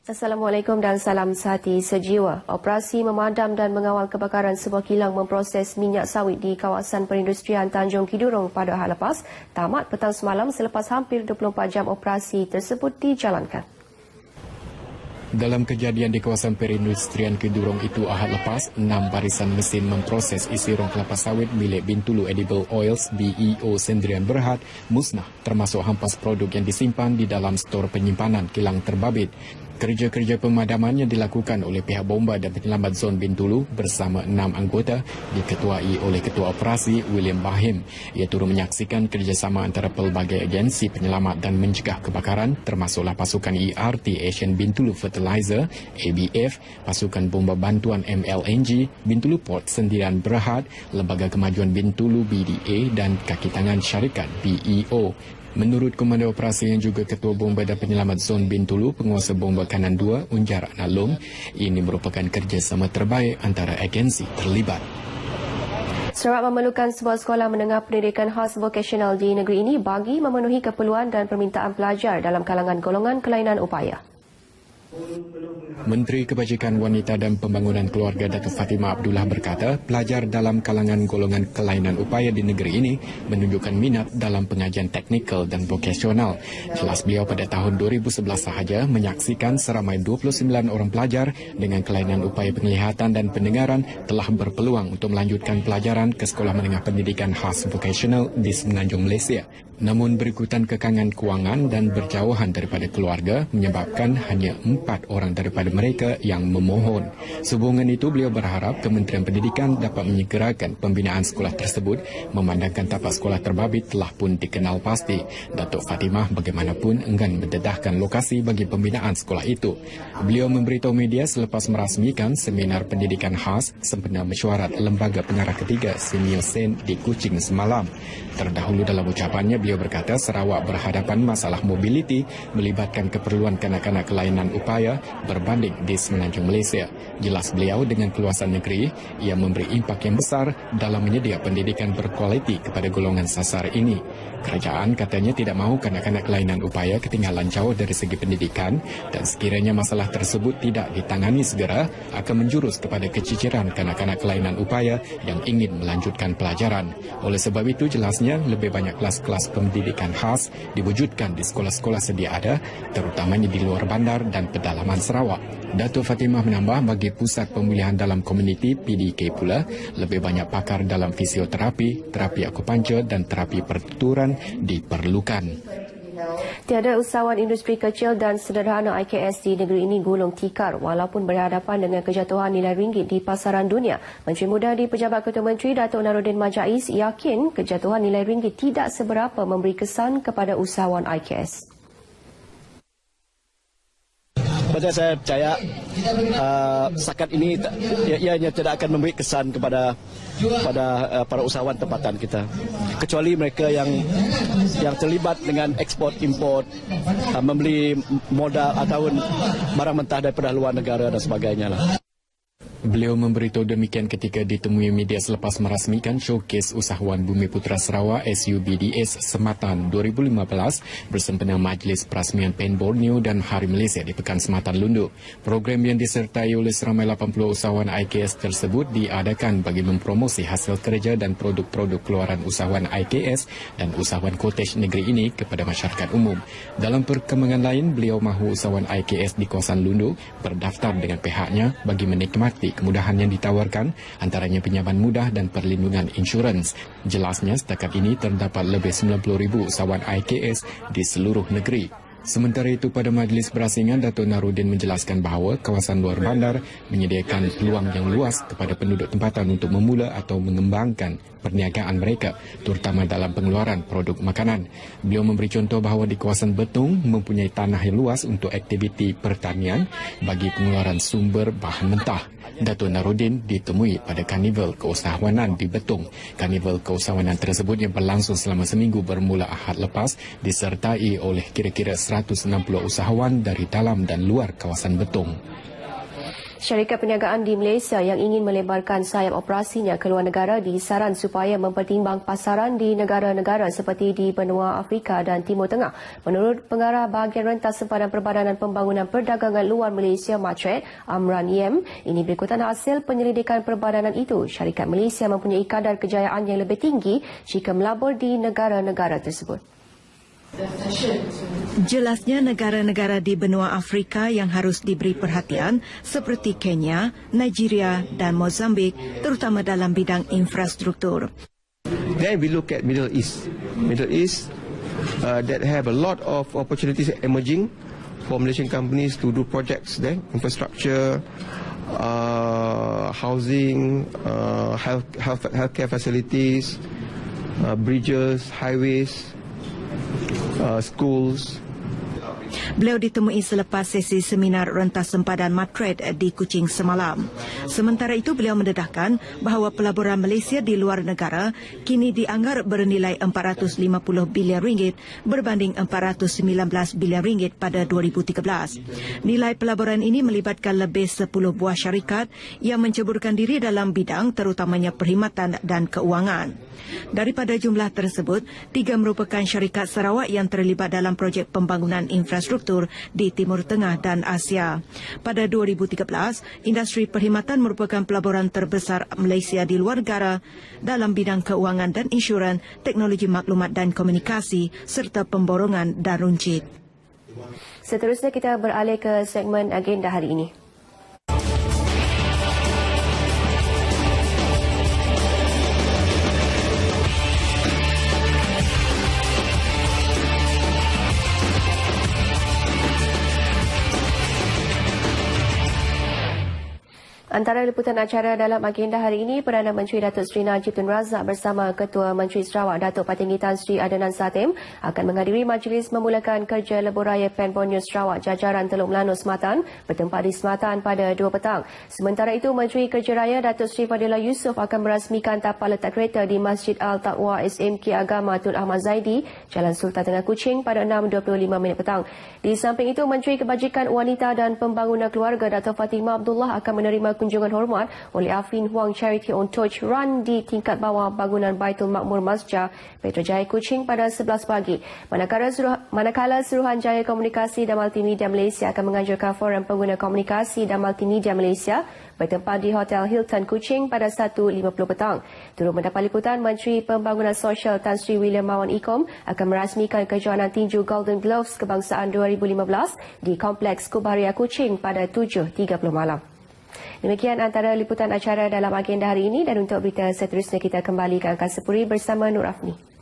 Assalamualaikum dan salam sehati sejiwa. Operasi memadam dan mengawal kebakaran sebuah kilang memproses minyak sawit di kawasan perindustrian Tanjung Kidurong pada hari lepas tamat petang semalam selepas hampir 24 jam operasi tersebut dijalankan. Dalam kejadian di kawasan perindustrian Kidurong itu Ahad lepas, 6 barisan mesin memproses isi rong kelapa sawit milik Bintulu Edible Oils BEO Sendirian Berhad musnah termasuk hampas produk yang disimpan di dalam stor penyimpanan kilang terbabit. Kerja-kerja pemadaman yang dilakukan oleh pihak bomba dan penyelamat zon Bintulu bersama 6 anggota diketuai oleh Ketua Operasi William Bahim. Ia turut menyaksikan kerjasama antara pelbagai agensi penyelamat dan mencegah kebakaran termasuklah pasukan ERT Asian Bintulu Fertilizer ABF, pasukan bomba bantuan MLNG Bintulu Port Sendirian Berhad, Lembaga Kemajuan Bintulu BDA dan kaki tangan syarikat BEO. Menurut Komando Operasi yang juga Ketua Bomba dan Penyelamat Zon Bintulu, Penguasa Bomba Kanan 2, Unjar Nalum, ini merupakan kerjasama terbaik antara agensi terlibat. Sarawak memerlukan sebuah sekolah menengah pendidikan khas vokasional di negeri ini bagi memenuhi keperluan dan permintaan pelajar dalam kalangan golongan kelainan upaya. Menteri Kebajikan Wanita dan Pembangunan Keluarga Datuk Fatimah Abdullah berkata, pelajar dalam kalangan golongan kelainan upaya di negeri ini menunjukkan minat dalam pengajian teknikal dan vokasional. Jelas beliau pada tahun 2011 sahaja menyaksikan seramai 29 orang pelajar dengan kelainan upaya penglihatan dan pendengaran telah berpeluang untuk melanjutkan pelajaran ke Sekolah Menengah Pendidikan Khas Vokasional di Semenanjung Malaysia. Namun berikutan kekangan kewangan dan berjauhan daripada keluarga menyebabkan hanya 4 orang daripada mereka yang memohon. Sehubungan itu, beliau berharap Kementerian Pendidikan dapat menyegerakan pembinaan sekolah tersebut memandangkan tapak sekolah terbabit telah pun dikenal pasti. Datuk Fatimah bagaimanapun enggan mendedahkan lokasi bagi pembinaan sekolah itu. Beliau memberitahu media selepas merasmikan seminar pendidikan khas sempena mesyuarat Lembaga Pengarah Ketiga Senior Sen di Kuching semalam. Terdahulu dalam ucapannya, beliau berkata Sarawak berhadapan masalah mobiliti melibatkan keperluan kanak-kanak kelainan upaya berbanding di Semenanjung Malaysia. Jelas beliau dengan keluasan negeri, ia memberi impak yang besar dalam menyedia pendidikan berkualiti kepada golongan sasar ini. Kerajaan katanya tidak mahu kanak-kanak kelainan upaya ketinggalan jauh dari segi pendidikan dan sekiranya masalah tersebut tidak ditangani segera akan menjurus kepada keciciran kanak-kanak kelainan upaya yang ingin melanjutkan pelajaran. Oleh sebab itu jelasnya lebih banyak kelas-kelas pendidikan khas diwujudkan di sekolah-sekolah sedia ada, terutamanya di luar bandar dan pedalaman Sarawak. Datuk Fatimah menambah bagi pusat pemulihan dalam komuniti PDK pula, lebih banyak pakar dalam fisioterapi, terapi akupuntur dan terapi pertuturan diperlukan. Tiada usahawan industri kecil dan sederhana IKS di negeri ini gulung tikar walaupun berhadapan dengan kejatuhan nilai ringgit di pasaran dunia. Menteri Muda di Pejabat Ketua Menteri Datuk Narudin Majais yakin kejatuhan nilai ringgit tidak seberapa memberi kesan kepada usahawan IKS. Pada saya percaya setakat ini ianya tidak akan memberi kesan kepada para usahawan tempatan kita, kecuali mereka yang terlibat dengan ekspor import, membeli modal atau barang mentah daripada luar negara dan sebagainya lah. Beliau memberitahu demikian ketika ditemui media selepas merasmikan Showcase Usahawan Bumi Putra Sarawak SUBDS Sematan 2015 bersempena Majlis Perasmian PEN Borneo dan Hari Malaysia di Pekan Sematan Lundu. Program yang disertai oleh seramai 80 usahawan IKS tersebut diadakan bagi mempromosi hasil kerja dan produk-produk keluaran usahawan IKS dan usahawan cottage negeri ini kepada masyarakat umum. Dalam perkembangan lain, beliau mahu usahawan IKS di kawasan Lundu berdaftar dengan pihaknya bagi menikmati kemudahan yang ditawarkan, antaranya pinjaman mudah dan perlindungan insurans. Jelasnya, setakat ini terdapat lebih 90,000 usahawan IKS di seluruh negeri. Sementara itu, pada majlis berasingan, Datuk Narudin menjelaskan bahawa kawasan luar bandar menyediakan peluang yang luas kepada penduduk tempatan untuk memula atau mengembangkan perniagaan mereka, terutama dalam pengeluaran produk makanan. Beliau memberi contoh bahawa di kawasan Betung mempunyai tanah yang luas untuk aktiviti pertanian bagi pengeluaran sumber bahan mentah. Datuk Narudin ditemui pada Karnival Keusahawanan di Betung. Karnival Keusahawanan tersebut yang berlangsung selama seminggu bermula Ahad lepas disertai oleh kira-kira 160 usahawan dari dalam dan luar kawasan Betung. Syarikat perniagaan di Malaysia yang ingin melebarkan sayap operasinya ke luar negara disaran supaya mempertimbang pasaran di negara-negara seperti di benua Afrika dan Timur Tengah. Menurut pengarah bahagian rentas sempadan Perbadanan Pembangunan Perdagangan Luar Malaysia Matret, Amran Yem, ini berikutan hasil penyelidikan perbadanan itu. Syarikat Malaysia mempunyai kadar kejayaan yang lebih tinggi jika melabur di negara-negara tersebut. Jelasnya negara-negara di benua Afrika yang harus diberi perhatian seperti Kenya, Nigeria dan Mozambik terutama dalam bidang infrastruktur. Then we look at Middle East. Middle East that have a lot of opportunities emerging for Malaysian companies to do projects there, infrastructure, housing, healthcare facilities, bridges, highways, schools. Beliau ditemui selepas sesi seminar rentas sempadan Matret di Kuching semalam. Sementara itu, beliau mendedahkan bahawa pelaburan Malaysia di luar negara kini dianggar bernilai 450 bilion ringgit berbanding 419 bilion ringgit pada 2013. Nilai pelaburan ini melibatkan lebih 10 buah syarikat yang menceburkan diri dalam bidang terutamanya perkhidmatan dan keuangan. Daripada jumlah tersebut, 3 merupakan syarikat Sarawak yang terlibat dalam projek pembangunan infrastruktur di Timur Tengah dan Asia. Pada 2013, industri perkhidmatan merupakan pelaburan terbesar Malaysia di luar negara dalam bidang keuangan dan insuran, teknologi maklumat dan komunikasi serta pemborongan dan runcit. Seterusnya kita beralih ke segmen agenda hari ini. Antara liputan acara dalam agenda hari ini, Perdana Menteri Datuk Seri Najib Tun Razak bersama Ketua Menteri Sarawak Datuk Patinggi Tan Sri Adnan Satem akan menghadiri majlis memulakan kerja lebuhraya PEN Borneo Sarawak jajaran Teluk Melanu Sematan bertempat di Sematan pada 2 petang. Sementara itu, Menteri Kerja Raya Datuk Seri Fadilah Yusof akan merasmikan tapal letak kereta di Masjid Al-Taqwa SMK Agama Tun Ahmad Zaidi, Jalan Sultan Tengah Kuching pada 6.25 petang. Di samping itu, Menteri Kebajikan Wanita dan Pembangunan Keluarga Datuk Fatimah Abdullah akan menerima kunjungan hormat oleh Afin Huang Charity on Torch Run di tingkat bawah bangunan Baitul Makmur Masjid Petrojaya Kuching pada 11 pagi. Manakala Suruhanjaya Komunikasi dan Multimedia Malaysia akan menganjurkan Forum Pengguna Komunikasi dan Multimedia Malaysia bertempat di Hotel Hilton Kuching pada 1.50 petang. Turut mendapat liputan, Menteri Pembangunan Sosial Tan Sri William Mawan Ikom akan merasmikan kejohanan tinju Golden Gloves Kebangsaan 2015 di Kompleks Kubaharia Kuching pada 7.30 malam. Demikian antara liputan acara dalam agenda hari ini, dan untuk berita seterusnya kita kembali ke Angkasa Puri bersama Nur Afni.